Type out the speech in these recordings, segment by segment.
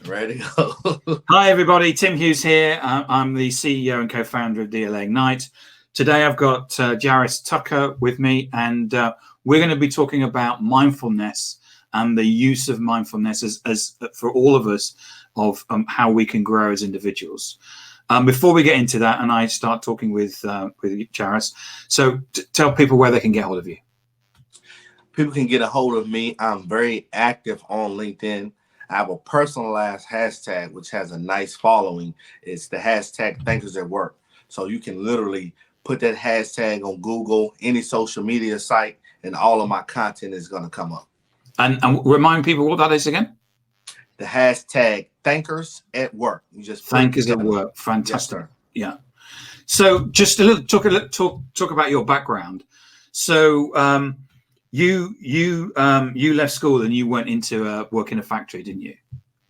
Ready to go. Hi, everybody. Tim Hughes here. I'm the CEO and co-founder of DLA Ignite. Today, I've got Jaris Tucker with me, and we're going to be talking about mindfulness and the use of mindfulness as for all of us of how we can grow as individuals. Before we get into that, and I start talking with Jaris, so tell people where they can get hold of you. People can get a hold of me. I'm very active on LinkedIn. I have a personalized hashtag, which has a nice following. It's the hashtag Thinkers at Work. So you can literally put that hashtag on Google, any social media site, and all of my content is going to come up. And remind people what that is again? The hashtag Thinkers at Work. You just Thinkers at Work. Fantastic. Yes, yeah. So just talk about your background. So you left school and you went into work in a factory, didn't you?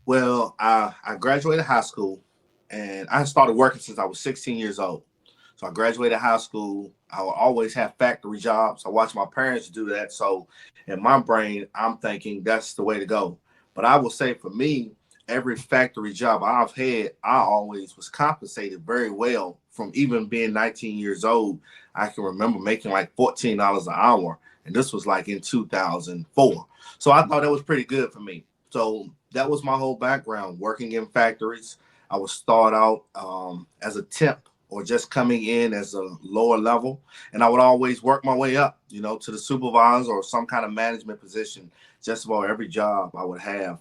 Well, I graduated high school, and I started working since I was 16 years old. So I graduated high school. I would always have factory jobs. I watched my parents do that. So in my brain, I'm thinking that's the way to go. But I will say for me, every factory job I've had, I always was compensated very well. From even being 19 years old, I can remember making like $14 an hour. And this was like in 2004. So I thought that was pretty good for me. So that was my whole background, working in factories. I would start out as a temp or just coming in as a lower level. And I would always work my way up, to the supervisor or some kind of management position, just about every job I would have.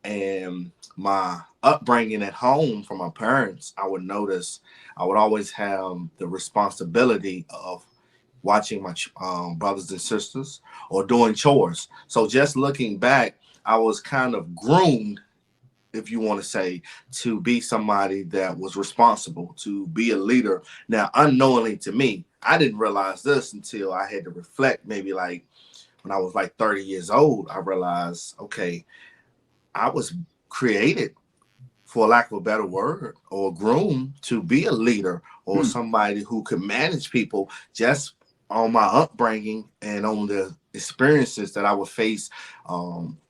And my upbringing at home from my parents, I would notice I would always have the responsibility of watching my brothers and sisters or doing chores. So just looking back, I was kind of groomed, if you want to say, to be somebody that was responsible, to be a leader. Now, unknowingly to me, I didn't realize this until I had to reflect, maybe like when I was like 30 years old. I realized, okay, I was created, for lack of a better word, or groomed to be a leader or somebody who could manage people just on my upbringing and on the experiences that I would face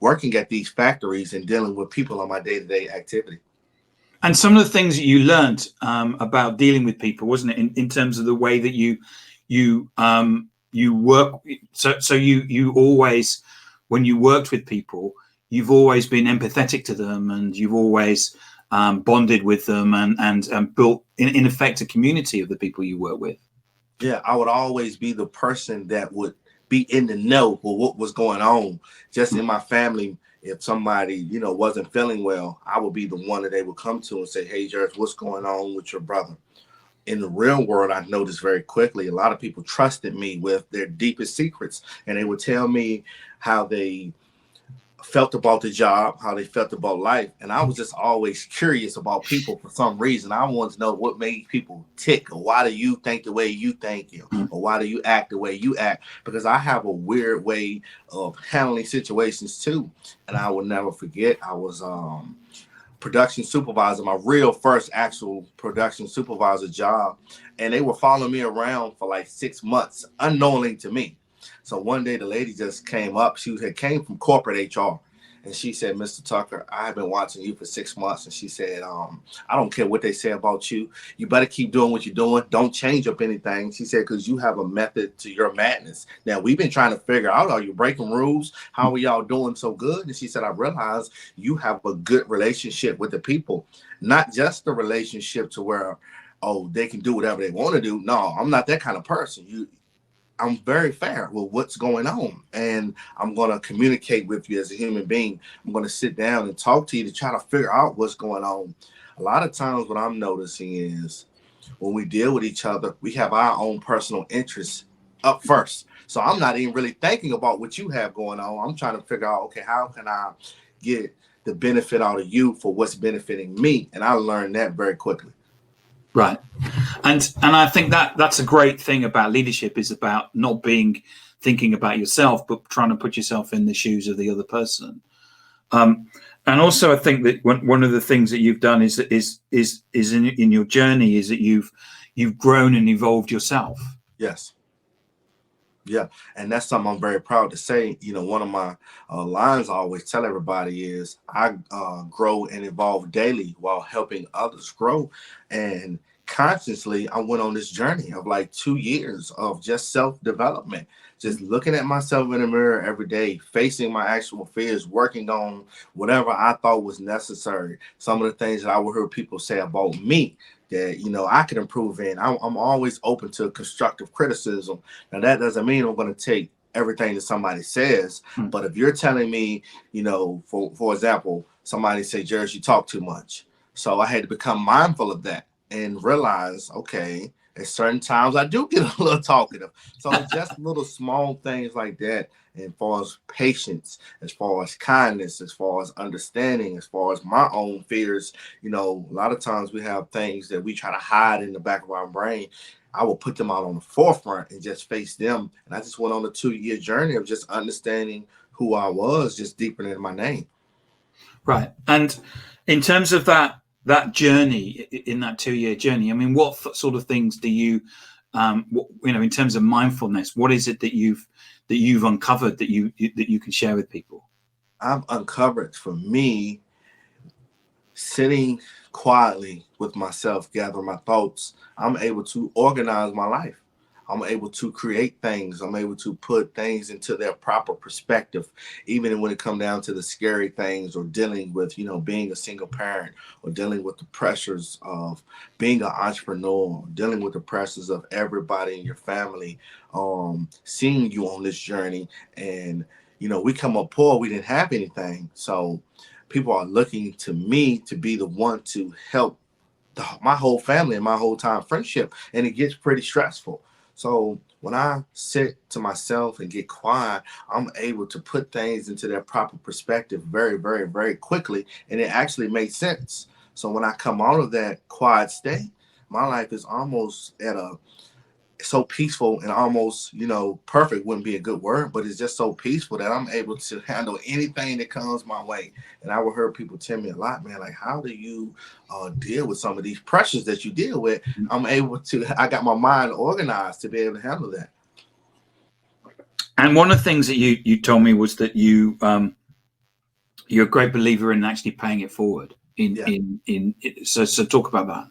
working at these factories and dealing with people on my day-to-day activity. And some of the things that you learned about dealing with people, wasn't it, in terms of the way that you work? So you always, when you worked with people, you've always been empathetic to them, and you've always bonded with them and built, in effect, a community of the people you work with. Yeah, I would always be the person that would be in the know with what was going on. Just in my family, if somebody, wasn't feeling well, I would be the one that they would come to and say, "Hey, Jaris, what's going on with your brother?" In the real world, I noticed very quickly, a lot of people trusted me with their deepest secrets, and they would tell me how they felt about the job, how they felt about life. And I was just always curious about people for some reason. I wanted to know what made people tick, or why do you think the way you think, or why do you act the way you act? Because I have a weird way of handling situations too. And I will never forget, I was production supervisor, my real first actual production supervisor job. And they were following me around for like 6 months, unknowingly to me. So one day the lady just came up. She came from corporate HR, and she said, "Mr. Tucker, I have been watching you for 6 months." And she said, "I don't care what they say about you. You better keep doing what you're doing. Don't change up anything." She said, "Because you have a method to your madness. Now, we've been trying to figure out, are you breaking rules? How are y'all doing so good?" And she said, "I realize you have a good relationship with the people, not just the relationship to where, oh, they can do whatever they want to do. No, I'm not that kind of person. I'm very fair with what's going on, and I'm going to communicate with you as a human being. I'm going to sit down and talk to you to try to figure out what's going on." A lot of times what I'm noticing is when we deal with each other, we have our own personal interests up first. So I'm not even really thinking about what you have going on. I'm trying to figure out, okay, how can I get the benefit out of you for what's benefiting me? And I learned that very quickly. Right. And I think that's a great thing about leadership, is about not thinking about yourself, but trying to put yourself in the shoes of the other person. And also, I think that one of the things that you've done is in your journey is that you've grown and evolved yourself. Yes. Yeah, and that's something I'm very proud to say. One of my lines I always tell everybody is I grow and evolve daily while helping others grow. And consciously, I went on this journey of like 2 years of just self development, just looking at myself in the mirror every day, facing my actual fears, working on whatever I thought was necessary. Some of the things that I would hear people say about me that I could improve in. I'm always open to constructive criticism. Now, that doesn't mean I'm going to take everything that somebody says, Hmm. but if you're telling me, for example, somebody say, Jaris, you talk too much. So I had to become mindful of that and realize, okay, at certain times I do get a little talkative. So it's just little small things like that. And as far as patience, as far as kindness, as far as understanding, as far as my own fears, a lot of times we have things that we try to hide in the back of our brain. I will put them out on the forefront and just face them. And I just went on a 2 year journey of just understanding who I was, just deeper than my name. Right. And in terms of that journey, in that 2 year journey, I mean, what sort of things do you, in terms of mindfulness, what is it that you've uncovered that you can share with people? I've uncovered for me sitting quietly with myself, gathering my thoughts. I'm able to organize my life. I'm able to create things. I'm able to put things into their proper perspective, even when it comes down to the scary things or dealing with, being a single parent or dealing with the pressures of being an entrepreneur, dealing with the pressures of everybody in your family, seeing you on this journey. And, we come up poor, we didn't have anything. So people are looking to me to be the one to help my whole family and my whole time friendship, and it gets pretty stressful. So when I sit to myself and get quiet, I'm able to put things into their proper perspective very, very, very quickly, and it actually makes sense. So when I come out of that quiet state, my life is almost at a so peaceful and almost, perfect wouldn't be a good word, but it's just so peaceful that I'm able to handle anything that comes my way. And I would hear people tell me a lot, man, like, how do you deal with some of these pressures that you deal with? I got my mind organized to be able to handle that. And one of the things that you told me was that you're a great believer in actually paying it forward. Yeah. So talk about that.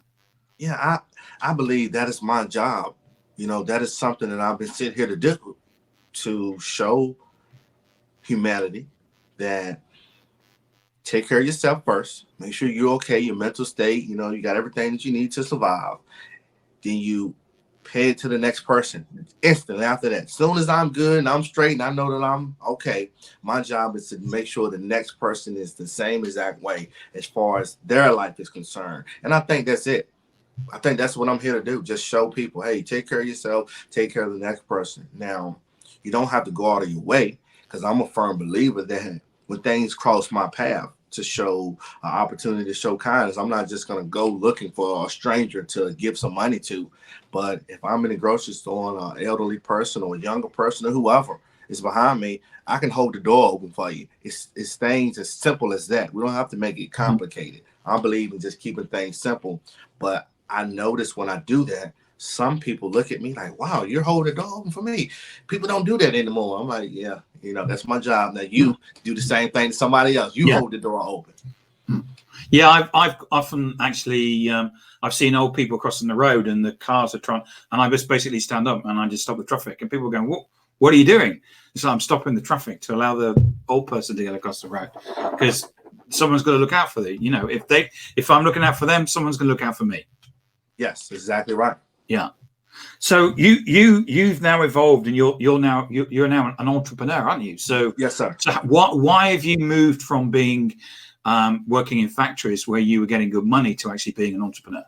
Yeah. I believe that is my job. That is something that I've been sitting here to do, to show humanity that take care of yourself first. Make sure you're okay, your mental state, you got everything that you need to survive. Then you pay it to the next person instantly after that. As soon as I'm good and I'm straight and I know that I'm okay, my job is to make sure the next person is the same exact way as far as their life is concerned. And I think that's it. I think that's what I'm here to do. Just show people, hey, take care of yourself, take care of the next person. Now, you don't have to go out of your way, because I'm a firm believer that when things cross my path to show an opportunity to show kindness, I'm not just going to go looking for a stranger to give some money to. But if I'm in a grocery store and an elderly person or a younger person or whoever is behind me, I can hold the door open for you. It's things as simple as that. We don't have to make it complicated. I believe in just keeping things simple. But I notice when I do that, some people look at me like, wow, you're holding the door open for me. People don't do that anymore. I'm like, yeah, that's my job. Now you do the same thing to somebody else. You Yeah. hold the door open. Yeah, I've often actually I've seen old people crossing the road and the cars are trying, and I just basically stand up and I just stop the traffic, and people are going, what are you doing? So I'm stopping the traffic to allow the old person to get across the road, because someone's got to look out for the, if I'm looking out for them, someone's going to look out for me. Yes, exactly right. Yeah. So you've now evolved, and you're now an entrepreneur, aren't you? So yes, sir. So why have you moved from being working in factories where you were getting good money to actually being an entrepreneur?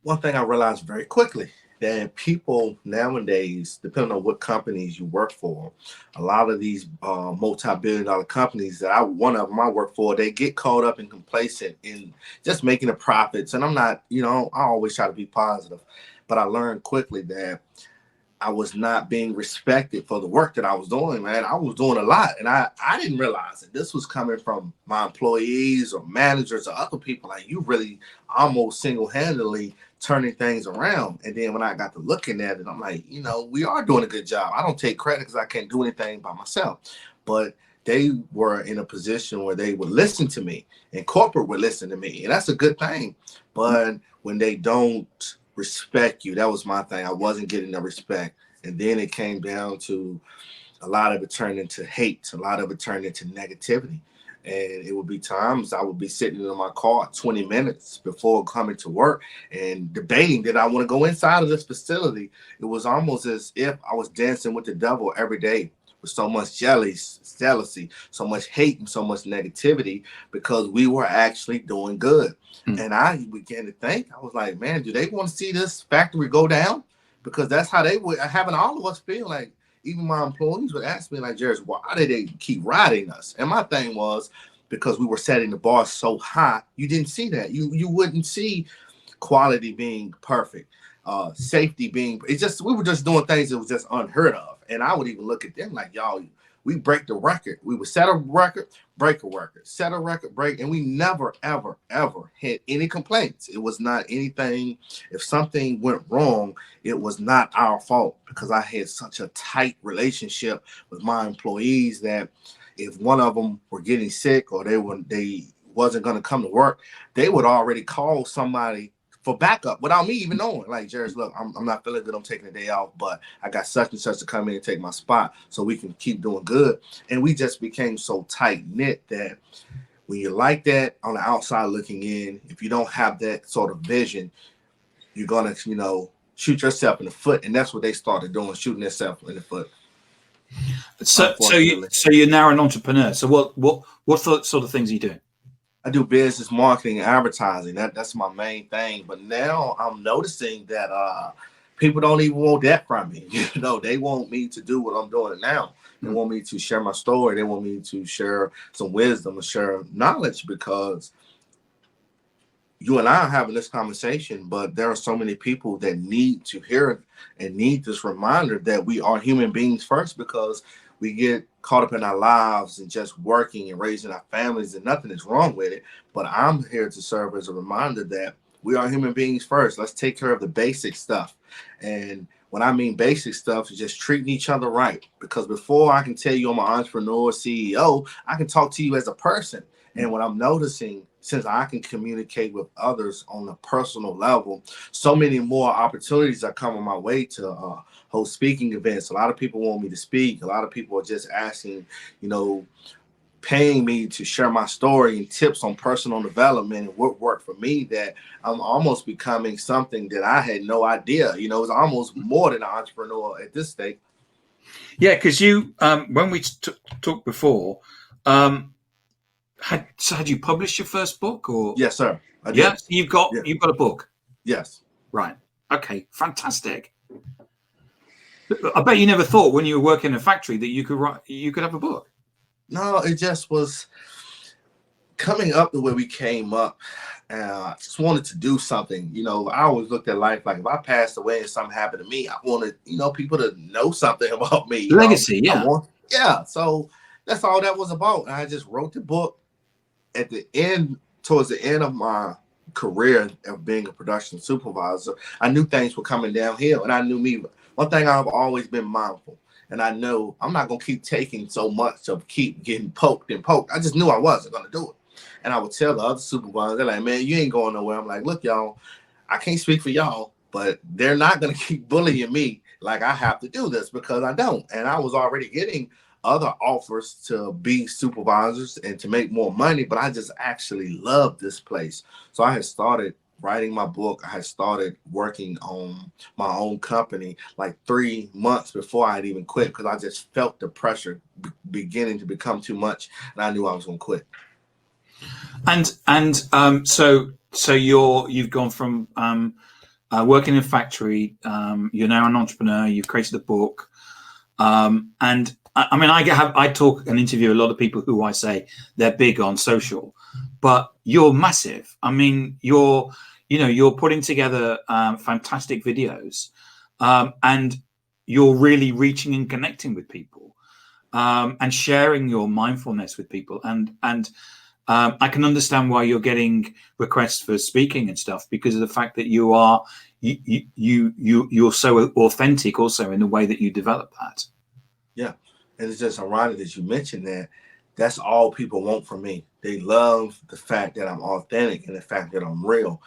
One thing I realized very quickly, that people nowadays, depending on what companies you work for, a lot of these multi-billion-dollar companies that one of them I work for, they get caught up and complacent in just making the profits. And I'm not, I always try to be positive, but I learned quickly that I was not being respected for the work that I was doing, man. I was doing a lot, and I didn't realize it. This was coming from my employees or managers or other people. Like, you really almost single-handedly turning things around. And then when I got to looking at it, I'm like, we are doing a good job. I don't take credit because I can't do anything by myself. But they were in a position where they would listen to me, and corporate would listen to me, and that's a good thing. But when they don't respect you, that was my thing. I wasn't getting the respect. And then it came down to a lot of it turned into hate. A lot of it turned into negativity. And it would be times I would be sitting in my car 20 minutes before coming to work and debating that I want to go inside of this facility. It was almost as if I was dancing with the devil every day, with so much jealousy, so much hate, and so much negativity, because we were actually doing good. And I began to think, I was like, man, do they want to see this factory go down? Because that's how they were having all of us feel. Like, even my employees would ask me, like, Jaris, why did they keep riding us? And my thing was, because we were setting the bar so high, you didn't see that. You wouldn't see quality being perfect, safety being, we were just doing things that was just unheard of. And I would even look at them like, y'all, we break the record. We would set a record, break a record, set a record, break, and we never, ever, ever had any complaints. It was not anything. If something went wrong, it was not our fault, because I had such a tight relationship with my employees that if one of them were getting sick or they wasn't going to come to work, they would already call somebody for backup without me even knowing. Like, Jaris, look, I'm not feeling good. I'm taking a day off, but I got such and such to come in and take my spot so we can keep doing good. And we just became so tight knit that when you're like that on the outside looking in, if you don't have that sort of vision, you're going to, shoot yourself in the foot. And that's what they started doing, shooting themselves in the foot. So you're now an entrepreneur. So what sort of things are you doing? I do business marketing and advertising. That's my main thing. But now I'm noticing that people don't even want that from me. They want me to do what I'm doing now. They want me to share my story. They want me to share some wisdom and share knowledge, because you and I are having this conversation, but there are so many people that need to hear it and need this reminder that we are human beings first, because we get caught up in our lives and just working and raising our families, and nothing is wrong with it. But I'm here to serve as a reminder that we are human beings first. Let's take care of the basic stuff. And when I mean basic stuff, is just treating each other right. Because before I can tell you I'm an entrepreneur, CEO, I can talk to you as a person. And what I'm noticing, since I can communicate with others on a personal level, so many more opportunities are coming my way to host speaking events. A lot of people want me to speak. A lot of people are just asking, paying me to share my story and tips on personal development and what worked for me, that I'm almost becoming something that I had no idea. It's almost more than an entrepreneur at this stage. Yeah, because you, when we talked before, had you published your first book, or? Yes, sir. I did. Yeah, you've got a book. Yes. Right. Okay. Fantastic. I bet you never thought when you were working in a factory that you could have a book. No, it just was coming up the way we came up. I just wanted to do something. I always looked at life like, if I passed away and something happened to me, I wanted, people to know something about me. Legacy, yeah. So that's all that was about. And I just wrote the book at the end, towards the end of my career of being a production supervisor. I knew things were coming downhill, and I knew me. One thing, I've always been mindful. And I know I'm not going to keep taking so much of keep getting poked and poked. I just knew I wasn't going to do it. And I would tell the other supervisors, they're like, man, you ain't going nowhere. I'm like, look, y'all, I can't speak for y'all, but they're not going to keep bullying me like I have to do this, because I don't. And I was already getting other offers to be supervisors and to make more money, but I just actually love this place. So I had started writing my book. I had started working on my own company like 3 months before I had even quit, because I just felt the pressure beginning to become too much, and I knew I was going to quit. And so you've gone from working in a factory. You're now an entrepreneur. You've created a book, and I mean, I talk and interview a lot of people who I say they're big on social, but you're massive. I mean, you're putting together fantastic videos, and you're really reaching and connecting with people, and sharing your mindfulness with people. And I can understand why you're getting requests for speaking and stuff, because of the fact that you're so authentic also in the way that you develop that. Yeah. And it's just ironic that you mentioned that. That's all people want from me. They love the fact that I'm authentic and the fact that I'm real.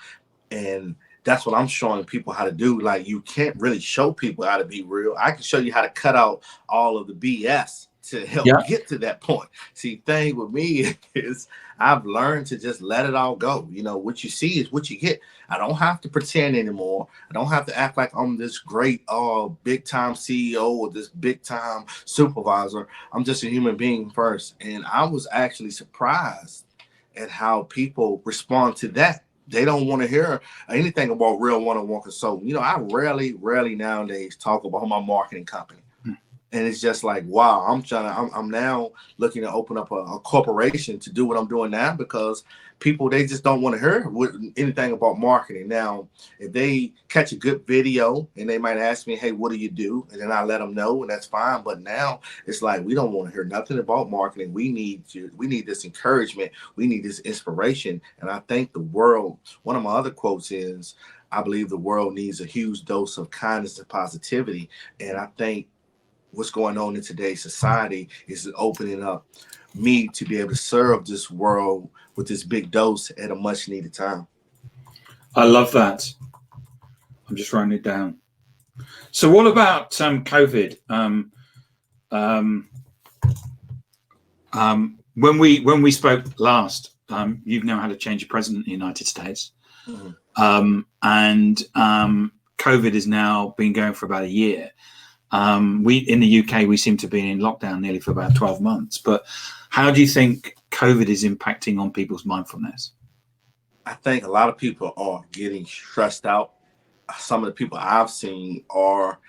And that's what I'm showing people how to do. Like, you can't really show people how to be real. I can show you how to cut out all of the BS to help Yeah. get to that point. See, thing with me is I've learned to just let it all go. You know, what you see is what you get. I don't have to pretend anymore. I don't have to act like I'm this great big time CEO or this big time supervisor. I'm just a human being first. And I was actually surprised at how people respond to that. They don't want to hear anything about real one-on-one consulting. You know, I rarely nowadays talk about my marketing company. And it's just like, wow, I'm now looking to open up a corporation to do what I'm doing now, because people, they just don't want to hear anything about marketing. Now, if they catch a good video and they might ask me, hey, what do you do? And then I let them know, and that's fine. But now it's like, we don't want to hear nothing about marketing. We need this encouragement. We need this inspiration. And I think the world, one of my other quotes is, I believe the world needs a huge dose of kindness and positivity. And I think what's going on in today's society is opening up me to be able to serve this world with this big dose at a much needed time. I love that. I'm just writing it down. So what about COVID? When we spoke last, you've now had a change of president in the United States. Mm-hmm. And COVID has now been going for about a year. We in the UK, we seem to be in lockdown nearly for about 12 months. But how do you think COVID is impacting on people's mindfulness? I think a lot of people are getting stressed out. Some of the people I've seen are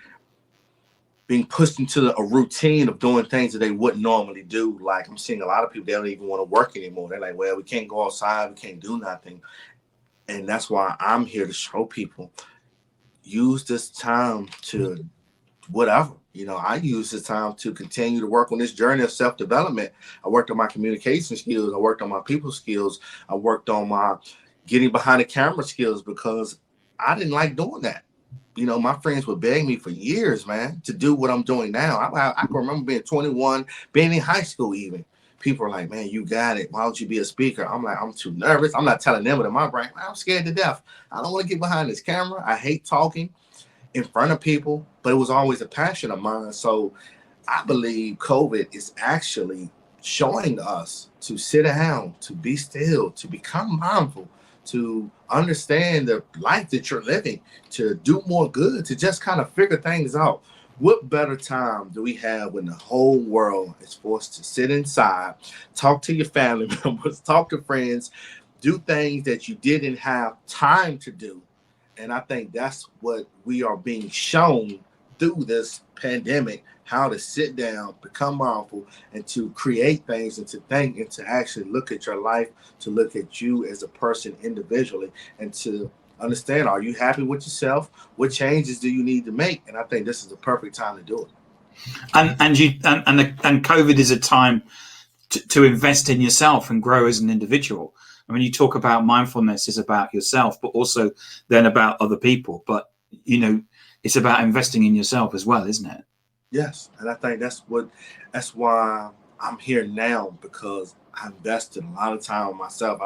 being pushed into a routine of doing things that they wouldn't normally do. Like, I'm seeing a lot of people, they don't even want to work anymore. They're like, well, we can't go outside, we can't do nothing. And that's why I'm here to show people, use this time to whatever. You know, I use this time to continue to work on this journey of self-development. I worked on my communication skills. I worked on my people skills. I worked on my getting behind the camera skills, because I didn't like doing that. You know, my friends would beg me for years, man, to do what I'm doing now. I can remember being 21, being in high school even. People are like, man, you got it. Why don't you be a speaker? I'm like, I'm too nervous. I'm not telling them, but in my brain, I'm scared to death. I don't want to get behind this camera. I hate talking in front of people, but it was always a passion of mine. So I believe COVID is actually showing us to sit down, to be still, to become mindful, to understand the life that you're living, to do more good, to just kind of figure things out. What better time do we have when the whole world is forced to sit inside, talk to your family members, talk to friends, do things that you didn't have time to do? And I think that's what we are being shown through this pandemic, how to sit down, become mindful, and to create things, and to think, and to actually look at your life, to look at you as a person individually, and to understand, are you happy with yourself? What changes do you need to make? And I think this is the perfect time to do it. And COVID is a time to invest in yourself and grow as an individual. I mean, you talk about mindfulness is about yourself, but also then about other people. But, you know, it's about investing in yourself as well, isn't it? Yes. And I think that's why I'm here now, because I invested a lot of time in myself.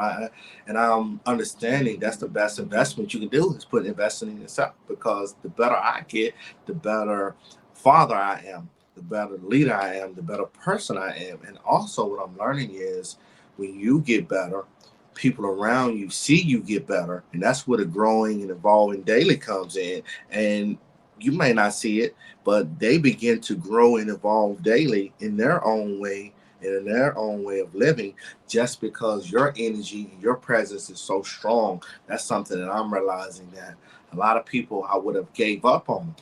And I'm understanding that's the best investment you can do, is investing in yourself, because the better I get, the better father I am, the better leader I am, the better person I am. And also what I'm learning is, when you get better, people around you see you get better. And that's where the growing and evolving daily comes in. And you may not see it, but they begin to grow and evolve daily in their own way and in their own way of living, just because your energy, your presence is so strong. That's something that I'm realizing, that a lot of people I would have gave up on,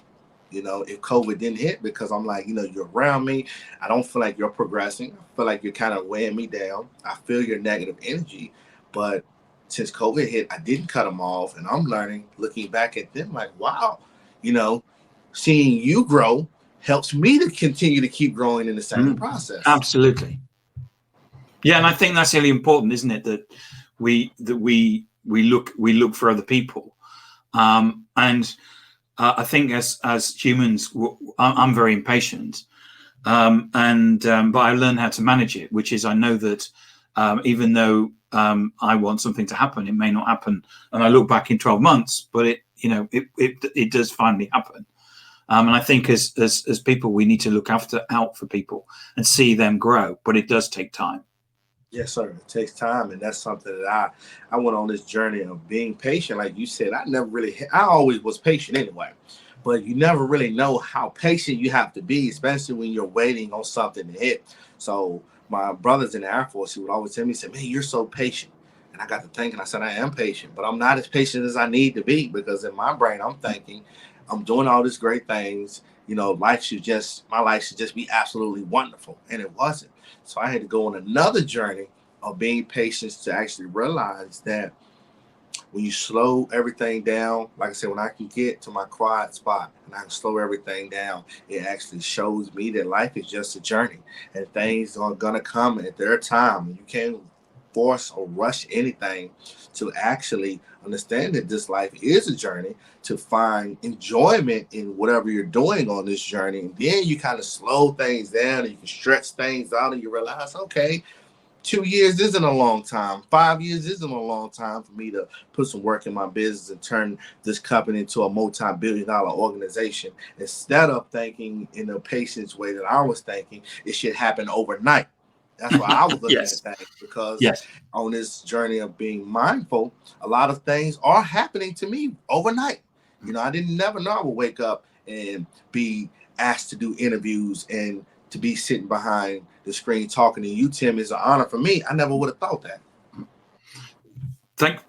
you know, if COVID didn't hit, because I'm like, you know, you're around me. I don't feel like you're progressing. I feel like you're kind of weighing me down. I feel your negative energy. But since COVID hit, I didn't cut them off. And I'm learning, looking back at them, like, wow, you know, seeing you grow, helps me to continue to keep growing in the same process. Absolutely. Yeah, and I think that's really important, isn't it? That we look for other people, and I think as humans, I'm very impatient, but I learned how to manage it. Which is, I know that even though I want something to happen, it may not happen, and I look back in 12 months, but it does finally happen. And I think as people, we need to look out for people and see them grow, but it does take time. Yes, sir. It takes time, and that's something that I went on this journey of being patient. Like you said, I always was patient anyway, but you never really know how patient you have to be, especially when you're waiting on something to hit. So my brothers in the Air Force, he would always tell me, say, "Man, you're so patient." And I got to thinking, I said, I am patient, but I'm not as patient as I need to be, because in my brain, I'm thinking, I'm doing all these great things. My life should just be absolutely wonderful. And it wasn't. So I had to go on another journey of being patient to actually realize that when you slow everything down, like I said, when I can get to my quiet spot and I can slow everything down, it actually shows me that life is just a journey, and things are going to come at their time. You can't force or rush anything, to actually understand that this life is a journey, to find enjoyment in whatever you're doing on this journey. And then you kind of slow things down and you can stretch things out, and you realize, okay, 2 years isn't a long time. 5 years isn't a long time for me to put some work in my business and turn this company into a multi-billion-dollar organization. Instead of thinking in a patience way that I was thinking, it should happen overnight. That's why I was looking Yes. at things, because Yes. on this journey of being mindful, a lot of things are happening to me overnight. I didn't never know I would wake up and be asked to do interviews and to be sitting behind the screen talking to you, Tim, is an honor for me. I never would have thought that.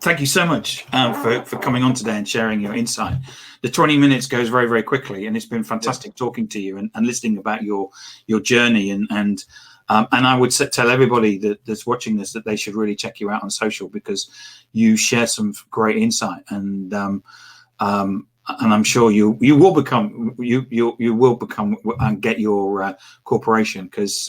Thank you so much for coming on today and sharing your insight. The 20 minutes goes very, very quickly, and it's been fantastic talking to you and listening about your journey. And I would tell everybody that's watching this that they should really check you out on social, because you share some great insight, and I'm sure you will become and get your corporation, because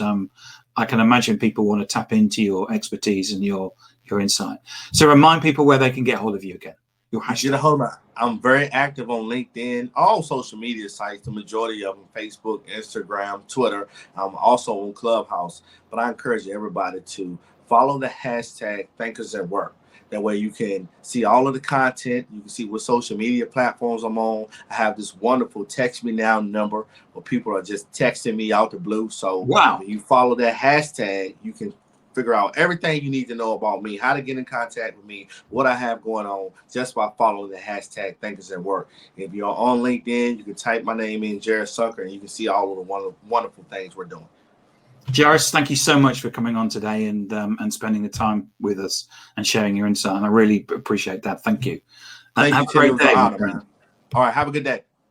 I can imagine people want to tap into your expertise and your insight. So remind people where they can get hold of you again. Your hashtag. I'm very active on LinkedIn, all social media sites, the majority of them, Facebook, Instagram, Twitter. I'm also on Clubhouse. But I encourage everybody to follow the hashtag Thinkers at Work. That way you can see all of the content. You can see what social media platforms I'm on. I have this wonderful text me now number where people are just texting me out the blue. So wow. When you follow that hashtag, you can figure out everything you need to know about me, how to get in contact with me, what I have going on, just by following the hashtag Thinkers at Work. If you're on LinkedIn, you can type my name in, Jaris, and you can see all of the wonderful things we're doing. Jaris, thank you so much for coming on today and spending the time with us and sharing your insight. And I really appreciate that. Thank you. Thank you, have a great day. All right, have a good day.